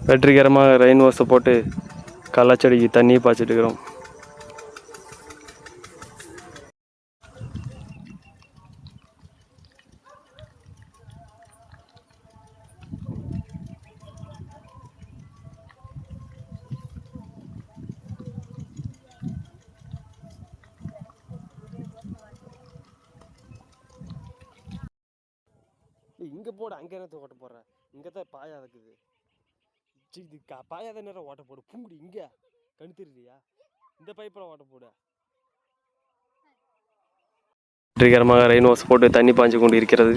வெற்றிகரமாக ரெயின் ஓஸை போட்டு கள்ளச்செடிக்கு தண்ணி பாய்ச்சிட்டு இருக்கிறோம். இங்கே போட அங்கே என்ன ஓட்ட போடுற? இங்கே தான் பாயா இருக்குது. இது பாயாத நேரம் ஓட்ட போடு. பூங்குடி இங்கே கணுத்திருக்கியா? இந்த பைப்பில் ஓட்ட போடு. வெற்றிகரமாக ரெயின் ஓஸ் போட்டு தண்ணி பாய்ச்சி கொண்டு இருக்கிறது.